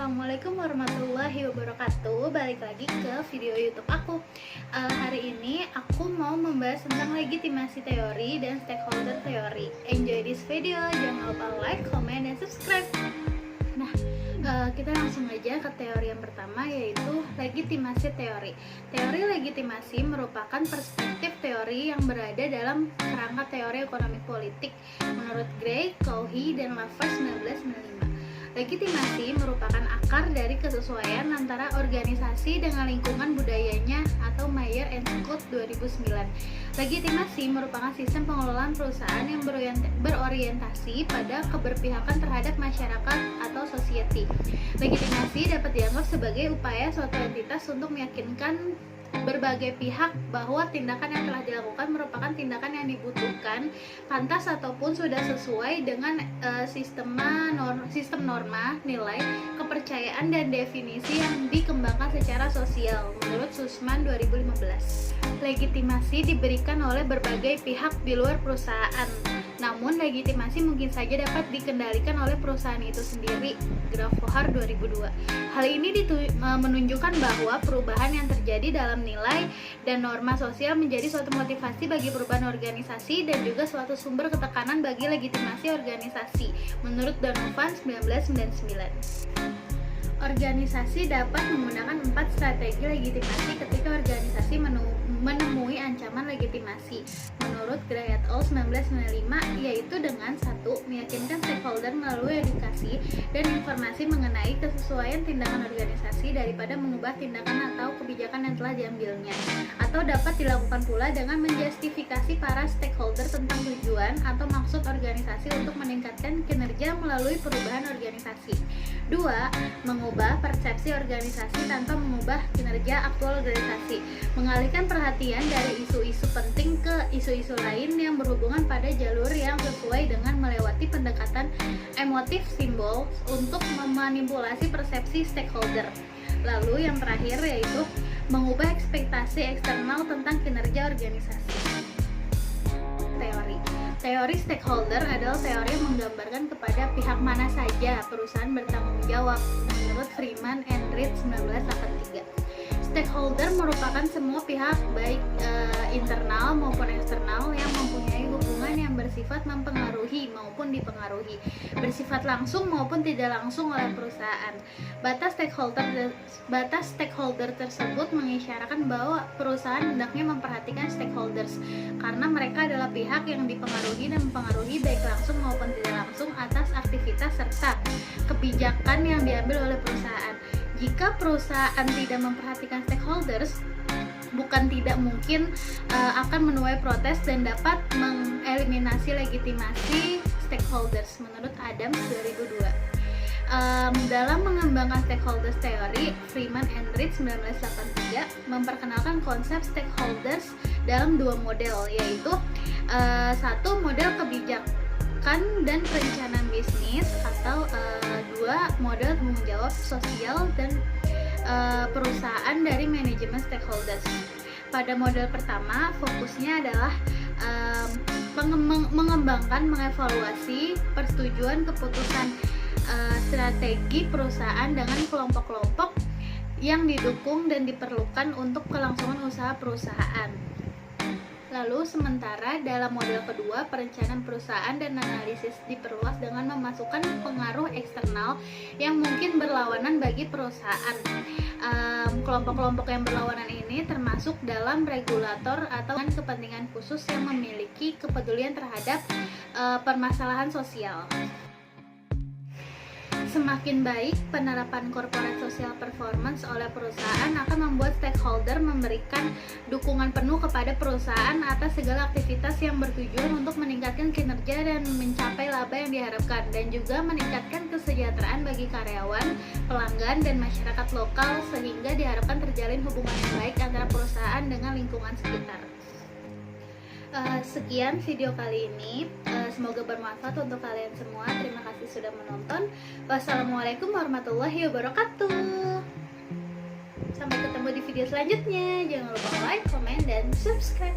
Assalamualaikum warahmatullahi wabarakatuh. Balik lagi ke video YouTube aku. Hari ini aku mau membahas tentang legitimasi teori dan stakeholder teori. Enjoy this video, jangan lupa like, comment, dan subscribe. Nah, kita langsung aja ke teori yang pertama, yaitu legitimasi teori. Teori legitimasi merupakan perspektif teori yang berada dalam kerangka teori ekonomi politik menurut Gray, Cauchy, dan Lavers 1995. Legitimasi merupakan akar dari kesesuaian antara organisasi dengan lingkungan budayanya atau Mayer and Scott 2009. Legitimasi merupakan sistem pengelolaan perusahaan yang berorientasi pada keberpihakan terhadap masyarakat atau society. Legitimasi dapat dianggap sebagai upaya suatu entitas untuk meyakinkan berbagai pihak bahwa tindakan yang telah dilakukan merupakan tindakan yang dibutuhkan, pantas ataupun sudah sesuai dengan sistem norma, nilai, kepercayaan, dan definisi yang dikembangkan secara sosial menurut Sussman 2015. Legitimasi diberikan oleh berbagai pihak di luar perusahaan, namun legitimasi mungkin saja dapat dikendalikan oleh perusahaan itu sendiri. Grafohar 2002. Hal ini menunjukkan bahwa perubahan yang terjadi dalam nilai dan norma sosial menjadi suatu motivasi bagi perubahan organisasi dan juga suatu sumber ketekanan bagi legitimasi organisasi menurut Donovan 1999. Organisasi dapat menggunakan 4 strategi legitimasi ketika organisasi menemui ancaman legitimasi menurut Gray et al. 1995, yaitu dengan 1. Meyakinkan stakeholder melalui edukasi dan informasi mengenai kesesuaian tindakan organisasi daripada mengubah tindakan atau kebijakan yang telah diambilnya, atau dapat dilakukan pula dengan menjustifikasi para stakeholder tentang tujuan atau maksud organisasi untuk meningkatkan kinerja melalui perubahan organisasi. 2. Mengubah persepsi organisasi tanpa mengubah kinerja aktual organisasi, mengalihkan perhatian dari isu-isu penting ke isu-isu lain yang berhubungan pada jalur yang sesuai dengan melewati pendekatan emotif simbol untuk memanipulasi persepsi stakeholder. Lalu yang terakhir yaitu mengubah ekspektasi eksternal tentang kinerja organisasi. Teori stakeholder adalah teori yang menggambarkan kepada pihak mana saja perusahaan bertanggung jawab menurut Freeman and Reed 1983. Stakeholder merupakan semua pihak baik internal maupun eksternal yang mempunyai hubungan yang bersifat mempengaruhi maupun dipengaruhi, bersifat langsung maupun tidak langsung oleh perusahaan. Batas stakeholder tersebut mengisyaratkan bahwa perusahaan hendaknya memperhatikan stakeholders karena mereka adalah pihak yang dipengaruhi dan mempengaruhi baik langsung maupun tidak langsung atas aktivitas serta kebijakan yang diambil oleh perusahaan. Jika perusahaan tidak memperhatikan stakeholders, bukan tidak mungkin akan menuai protes dan dapat mengeliminasi legitimasi stakeholders menurut Adams 2002. Dalam mengembangkan stakeholders teori, Freeman and Reed 1983 memperkenalkan konsep stakeholders dalam 2 model, yaitu 1. Model kebijakan dan perencanaan bisnis, atau 2. Model tanggung jawab sosial dan perusahaan dari manajemen stakeholders. Pada model pertama, fokusnya adalah mengembangkan, mengevaluasi persetujuan keputusan strategi perusahaan dengan kelompok-kelompok yang didukung dan diperlukan untuk kelangsungan usaha perusahaan. Lalu sementara dalam model kedua, perencanaan perusahaan dan analisis diperluas dengan memasukkan pengaruh eksternal yang mungkin berlawanan bagi perusahaan. Kelompok-kelompok yang berlawanan ini termasuk dalam regulator atau kepentingan khusus yang memiliki kepedulian terhadap permasalahan sosial. Semakin baik penerapan corporate social performance oleh perusahaan akan membuat stakeholder memberikan dukungan penuh kepada perusahaan atas segala aktivitas yang bertujuan untuk meningkatkan kinerja dan mencapai laba yang diharapkan, dan juga meningkatkan kesejahteraan bagi karyawan, pelanggan, dan masyarakat lokal, sehingga diharapkan terjalin hubungan yang baik antara perusahaan dengan lingkungan sekitar. Sekian video kali ini, semoga bermanfaat untuk kalian semua. Terima kasih sudah menonton. Wassalamualaikum warahmatullahi wabarakatuh. Sampai ketemu di video selanjutnya. Jangan lupa like, comment, dan subscribe.